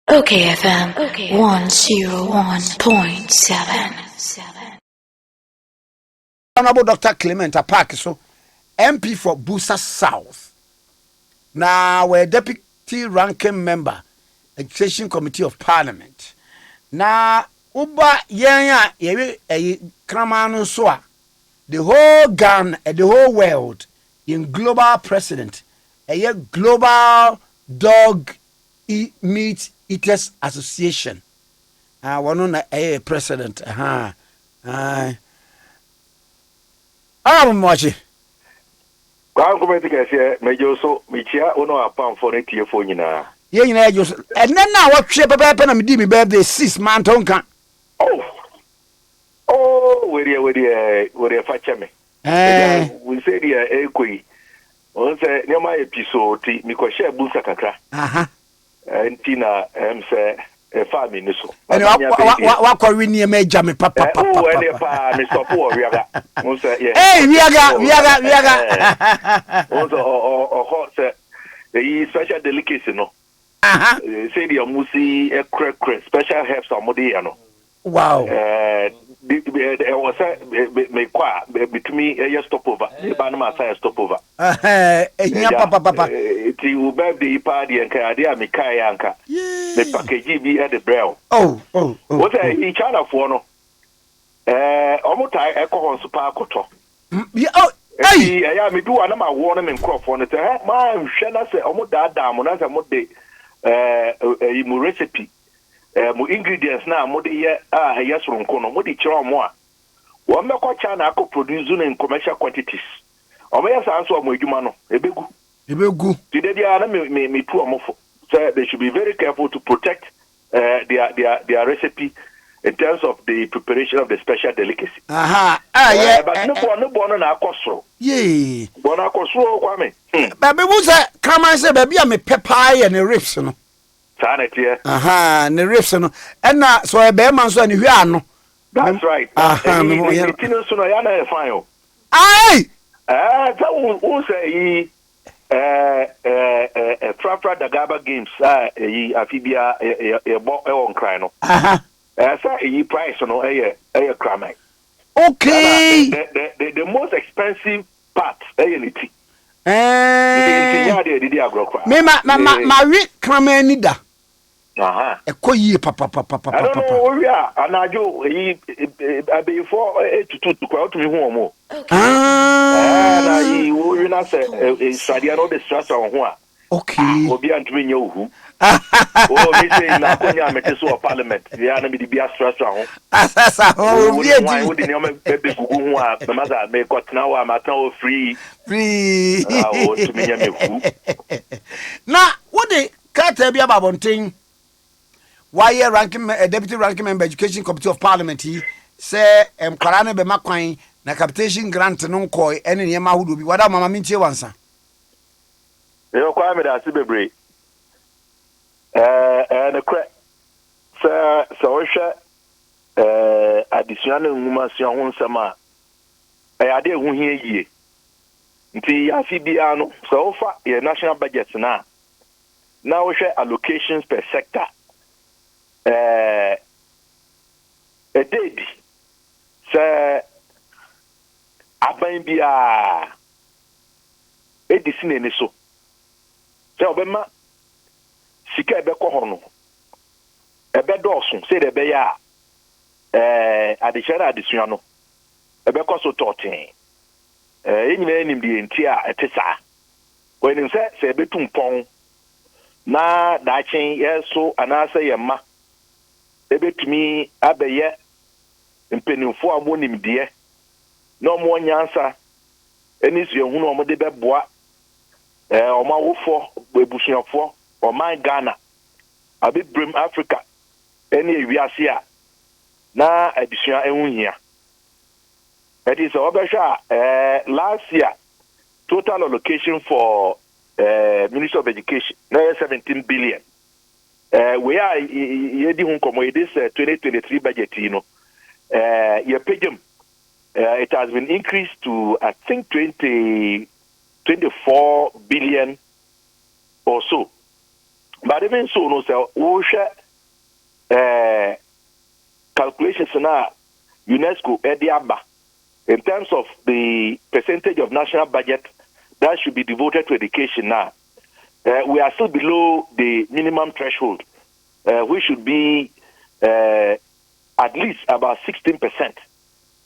OKFM 101.7. Honorable Dr. Clement Apaak so MP for Busa South. Now we're deputy ranking member, Education Committee of Parliament. Now uba yenya kramanu soa the whole Ghana and the whole world in global president, a global dog meat eaters association. One on a president. Mochi. Kwa kumeti kasi mejoso michia ono apam for ne tie fo nyina. Ye nyina ejoso. And then now what shape papa na me di me birthday 6 man tonka. Oh, we facha me. We say dia ekoi. On say nyama episode mi ko share busa kakra. Aha. Ntina say family ni so. And wa kwa wini me eja me papa. Oh, ene pa me support wiaga. On say yeah. Hey, wiaga. On so hot say the special delicacy no. Aha. Say the musi crack special herbs amode ya no. Wow. Was me kwa betumi e stopover. E ba na ma say stopover. Papa. Ti u birthday party enka ade a me kai anka. The package bi e the brown. Oh. What e China for no. Omutai e ko hon super akoto. Hey, ya me do ana ma wo na me nkrofo no say ma hwe na say omu da mo na say mo de mu recipe mu ingredients na mo de ye yesoro nko no mo de kire omo a wo me ko China ko produce in commercial quantities. Omo yes answer omo adwuma no ebegu today dia na me tu omo fo. So they should be very careful to protect their recipe in terms of the preparation of the special delicacy. Yeah. But no bono na akosoro. Yeah. Bono akosoro kwa me. Baby who say come and say baby am pepper and the ribs no. Sanet here. The ribs no. And na so e be man so ni hwe ano. That's right. The tinu so no ya na fine o. Ai! So who say Frafra Dagaba games afibia e bo e won cry no. So price no e cramai. Okay. The most expensive part anything. Me ma wi krama ni da. E ko yi papa. I don't know we are anajo before to kwa to me hu omo. Na yi wo na say sadia no the stress on ho a. Okay. Obi antumi nya ohu. Oh, me say na konya mete so parliament. Ya na me di bia stress on ho. Asasa ho obi edi. Wo di ne be gugu ho a ma za me ko tena wa ma tena free. Oh, to me nya me hu. Na what the kata bia babonten. Why deputy ranking member education committee of parliament he say kwara ne be makwan na capitation grant no nkoi ene ne ma hudo bi wada mama mintie wansa. Yo kwa me da sibebre na kra so hwe additional information ho nsema ade hu hie yie nti afi bia no so fa ye national budget na wo hwe allocations per sector a day say aban bia edisine ni so say obema sika ebe ko hono ebe dosun say de be ya additional no ebe ko so 13 enyina enim de enti a etesa when say ebe tumpon na dachen yeso anase yema ebe tumi abeye mpenimfo amonim de na omo nyansa eni suehunu omo de beboa omawofo ebusuafo oman Ghana abebrem Africa eni ewiase a na adisua ehunhia that is obesha last year total allocation for Ministry of Education na 17 billion we are yedi hun komo this 2023 budget your pagem it has been increased to I think 24 billion or so But even so, no, sir, we share calculations now. UNESCO Ediaba in terms of the percentage of national budget that should be devoted to education now. We are still below the minimum threshold. We should be at least about 16%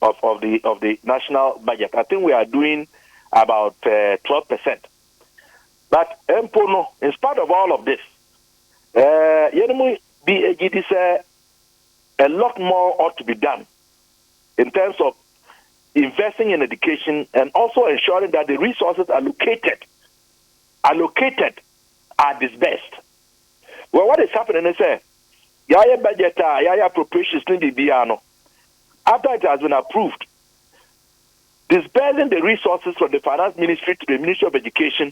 of the national budget. I think we are doing about 12%. But in spite of all of this, a lot more ought to be done in terms of investing in education and also ensuring that the resources allocated are disbursed. Well, what is happening is yaya budget, yaya appropriations in the biano. After it has been approved, disbursing the resources from the finance ministry to the Ministry of Education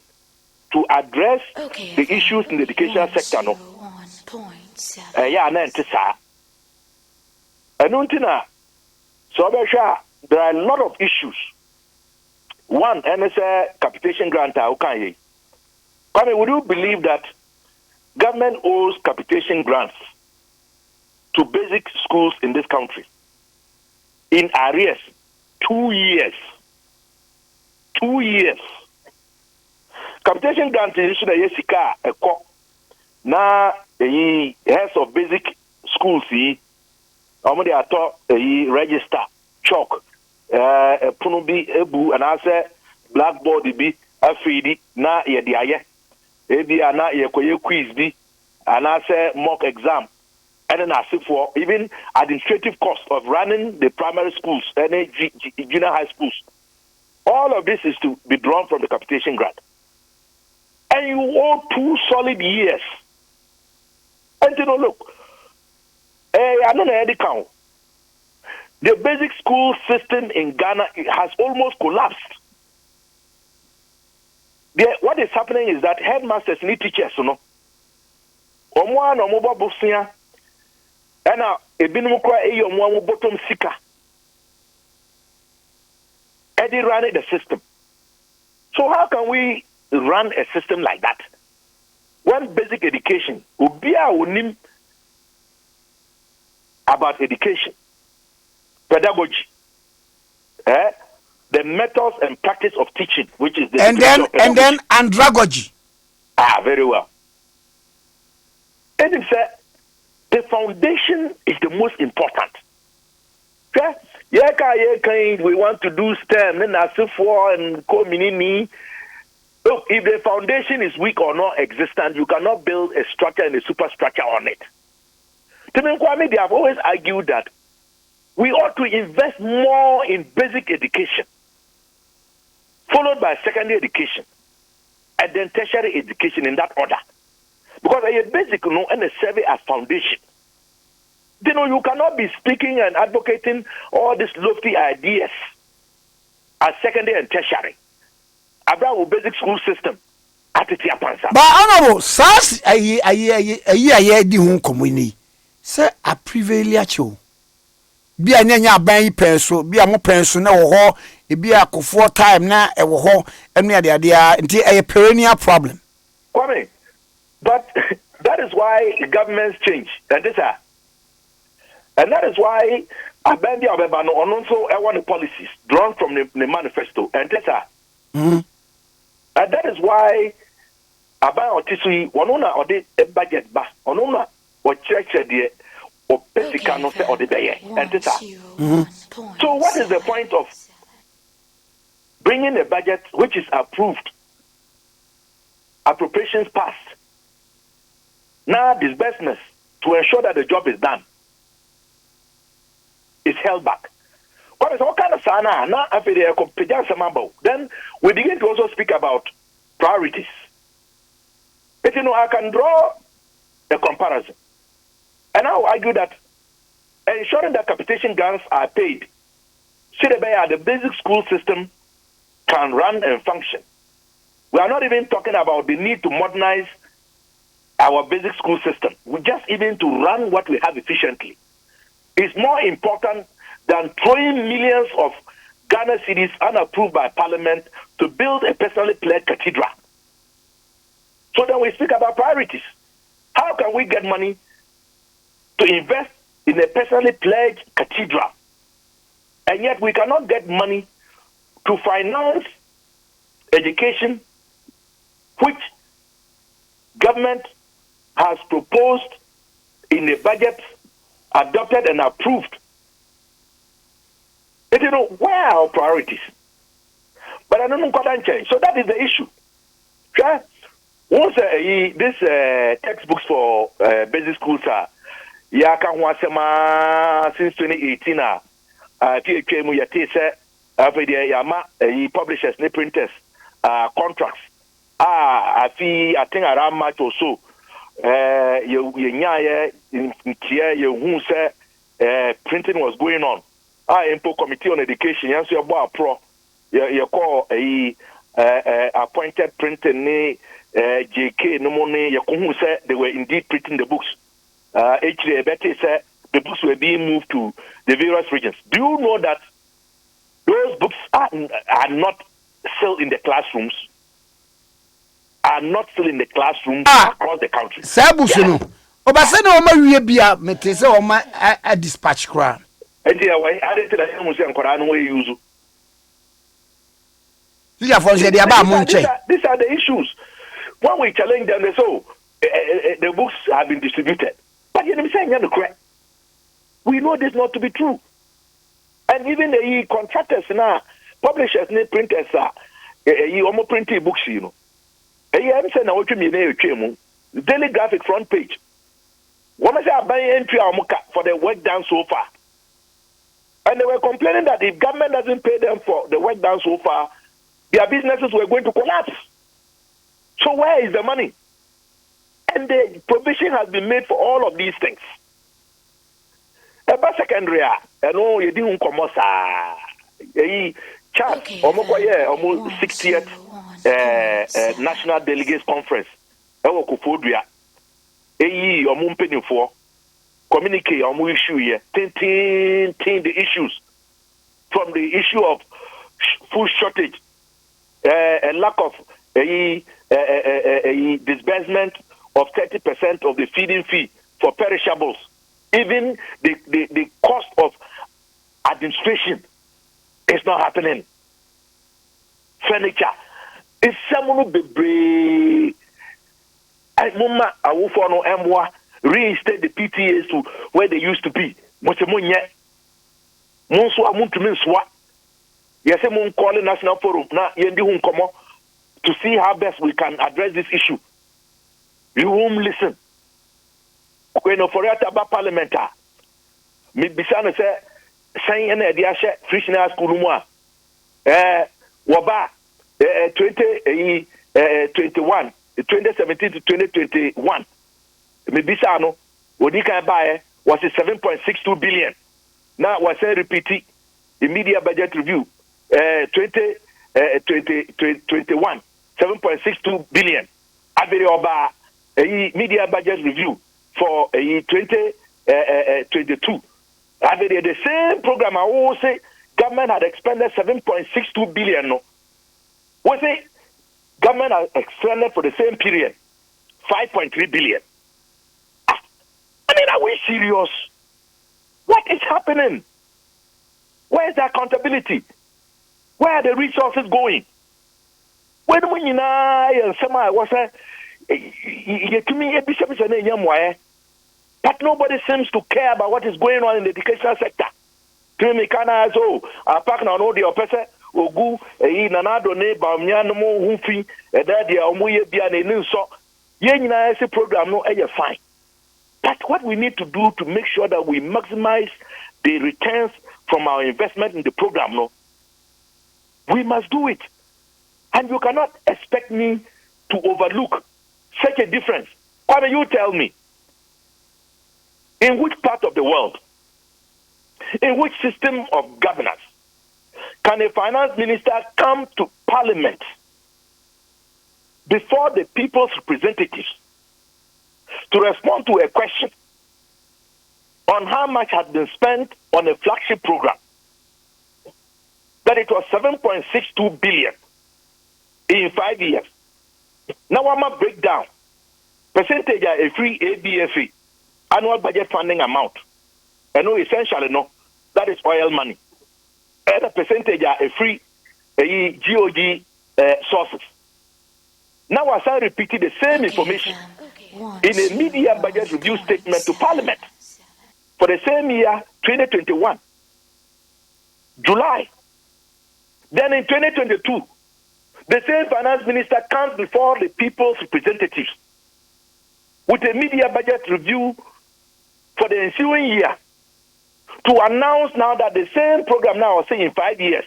to address the issues in the educational sector. No, so there are a lot of issues. One, NSA capitation grant. Would you believe that government owes capitation grants to basic schools in this country in arrears 2 years? 2 years. Capitation grant is issued a yesika na heads of basic schools they are taught register chalk punubi ebu and I blackboard bi afidi na ye diaye ebi ana ye koye quiz bi and I mock exam and then ask for even administrative cost of running the primary schools and junior high schools. All of this is to be drawn from the capitation grant. And you owe 2 solid years. And look, I don't know the count. The basic school system in Ghana has almost collapsed. What is happening is that headmasters need teachers, you know. Omwa no mobile busia, and now a binukwa a yomwa bottom sika. Eddie running the system. So how can we run a system like that? When basic education, ubia unim about education, pedagogy, the methods and practice of teaching, which is the and then andragogy. Very well. And it said the foundation is the most important. Okay? We want to do STEM and community. Look, if the foundation is weak or not existent, you cannot build a structure and a superstructure on it. They have always argued that we ought to invest more in basic education, followed by secondary education, and then tertiary education in that order. Because a basic and a survey as foundation. You cannot be speaking and advocating all these lofty ideas as secondary and tertiary. About basic school system. But honorable, SAS a year di hun community. Say a privilege. Be a nyanya ban pencil, be a more pencil na ho, e be a for time na e wo ho, and near the idea until a perennial problem. Kwame, but that is why governments change. And that is why Abendi Abebano also one of the policies drawn from the manifesto. And and that is why Aban Otisui Wanona or the budget ba Onona or church the or Pesicano or the day. And so what is the point of bringing a budget which is approved, appropriations passed, now disbursements to ensure that the job is done is held back? What is all kind of sana? Now, after the then we begin to also speak about priorities. But I can draw a comparison, and I will argue that ensuring that capitation grants are paid, the basic school system can run and function. We are not even talking about the need to modernize our basic school system. We just even to run what we have efficiently is more important than throwing millions of Ghana cedis unapproved by Parliament to build a personally planned cathedral. So then we speak about priorities. How can we get money to invest in a personally pledged cathedral? And yet we cannot get money to finance education, which government has proposed in the budget, adopted and approved. But you know, where are our priorities? But I don't know what change. So that is the issue. Okay? Once this textbooks for basic schools are since 2018 publishers ne printers contracts I think around March or so you printing was going on. Impo Committee on Education yanso you bo pro you call appointed printing JK no money you who said they were indeed printing the books. Actually, better said the books were being moved to the various regions. Do you know that those books are not still in the classrooms? Are not still in the classrooms across the country. Sabusuno. Obase na oma wie bia metese oma a dispatch kra. Enti awai ade tell you say nkora no we use. These are the issues. When we challenge them, they say, the books have been distributed. But you know, we know this not to be true. And even the contractors now, publishers, printers are almost printing books, you know. I'm saying, daily graphic front page. One say I buy entry for the work done so far. And they were complaining that if government doesn't pay them for the work done so far, their businesses were going to collapse. So where is the money? And the provision has been made for all of these things. About secondary, I know you didn't come out. Chat, almost 60th National Delegates Conference. Ewo Kufodria. Penny for communicate issue here. The issues from the issue of food shortage, a lack of disbursement of 30% of the feeding fee for perishables. Even the cost of administration is not happening. Furniture is someone be brave. I mama awufo emwa reinstate the PTAs to where they used to be. Mosemonye monso amuntumi nsoa. Yese mon call the National Forum na yendi hu nkomo to see how best we can address this issue. You won't listen. When for about parliament, me bisano say saying na dia she freshner school mu a waba 2017 to 2021 me bisano odi kan buy was 7.62 billion. Now was repeat the media budget review 2021 7.62 billion. Abere oba media budget review for 2022. Abere the same program I will say government had expended 7.62 billion. No, we say government has expended for the same period 5.3 billion. I mean, are we serious? What is happening? Where is the accountability? Where are the resources going? When you know, I was but nobody seems to care about what is going on in the educational sector. Apaak na no the person ogu nanado ne bamnya no mo humfi eda dia omoye bia na ni so ye nyina ese program no fine. But what we need to do to make sure that we maximize the returns from our investment in the program, no, we must do it. And you cannot expect me to overlook such a difference. Why don't you tell me? In which part of the world, in which system of governance, can a finance minister come to parliament before the people's representatives to respond to a question on how much had been spent on a flagship program, that it was 7.62 billion in 5 years? Now I'm going to break down percentage a free ABFA annual budget funding amount. And no essentially no, that is oil money. And a percentage a free GOG sources. Now as I repeated the same information in a media budget review statement to Parliament for the same year 2021, July. Then in 2022, the same finance minister comes before the people's representatives with a media budget review for the ensuing year to announce now that the same program now, say in 5 years,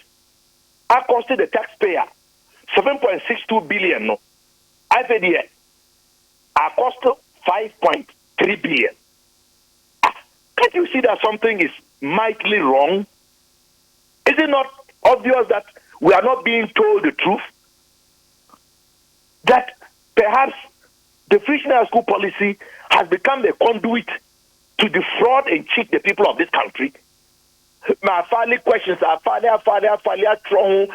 are costing the taxpayer 7.62 billion. No, I said here, are cost 5.3 billion. Can't you see that something is mightily wrong? Is it not obvious that we are not being told the truth? That perhaps the free school policy has become a conduit to defraud and cheat the people of this country? My family questions are fairly strong.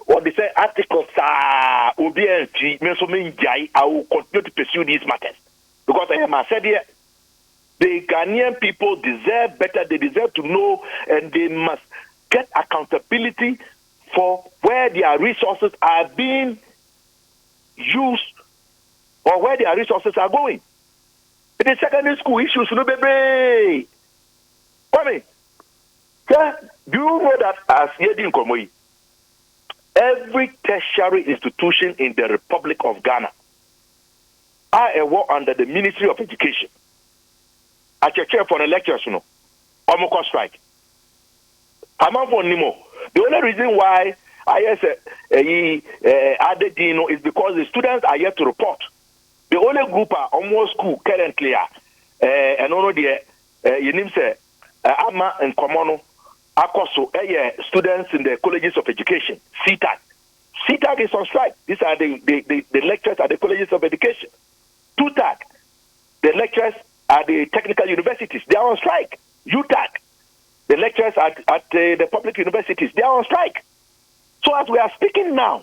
What they say articles are OBNG. I will continue to pursue these matters because I said here, the Ghanaian people deserve better. They deserve to know, and they must get accountability for where their resources are being used or where their resources are going. The secondary school issues, no baby. Kwame, do you know that as Yedin Komoi, every tertiary institution in the Republic of Ghana are under the Ministry of Education? I check for the lectures, you know, almost strike. I'm not for Nemo. The only reason why I added Dino is because the students are yet to report. The only group are almost school currently and only the you name say Ama and Komono Akoso students in the colleges of education. CTAG. CTAG is on strike. These are the lecturers at the colleges of education. TUTAG. The lecturers at the technical universities. They are on strike. UTAG. The lecturers at the public universities. They are on strike. So as we are speaking now,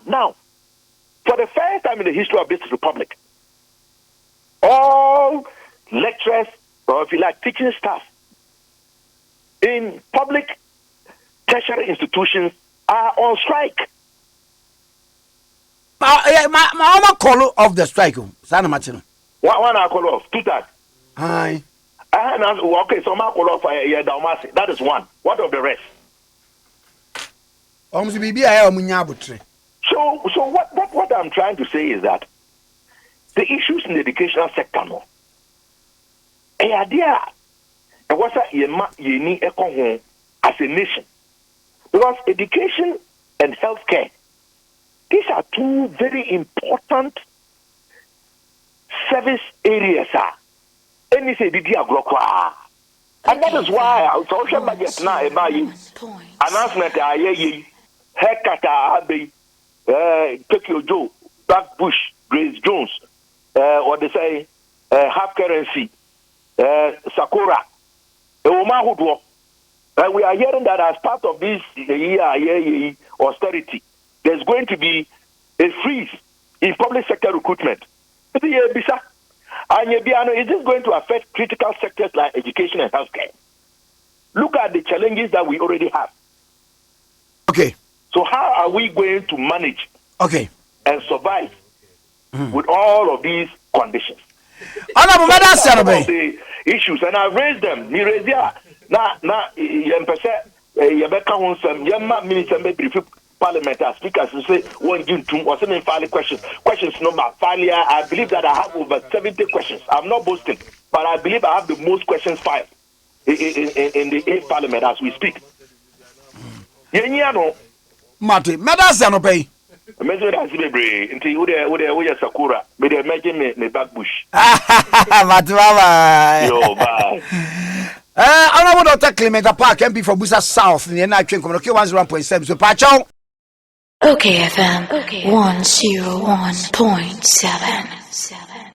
for the first time in the history of this republic, all lecturers, or if you like, teaching staff in public tertiary institutions are on strike. My call of the strike. Sana Machino. One I call off. TUTAG. Aye. Okay, so my call off that is one. What of the rest? So what I'm trying to say is that the issues in the educational sector, no, idea, and what's that you need as a nation, because education and healthcare, these are two very important service areas. And that is why our social budget now announcement haircut Tokyo Joe, Black Bush, Grace Jones, what they say, half currency, Sakura, we are hearing that as part of this year austerity, there's going to be a freeze in public sector recruitment. And is this going to affect critical sectors like education and healthcare? Look at the challenges that we already have. Okay. So how are we going to manage and survive with all of these conditions? Honorable Madam Senator, the issues, and I've raised them. Parliament as speakers to say one June was in file questions. Questions number failure. I believe that I have over 70 questions. I'm not boasting, but I believe I have the most questions filed in the Parliament as we speak. Mate, Madam no pay. Imagine that baby until we are Sakura. But imagine me back bush. Yo, bye. Honorable Dr. Clement Apaak MP for Busa South in the Nigeria Community 101.7. So Pacho. OKFM 101.7.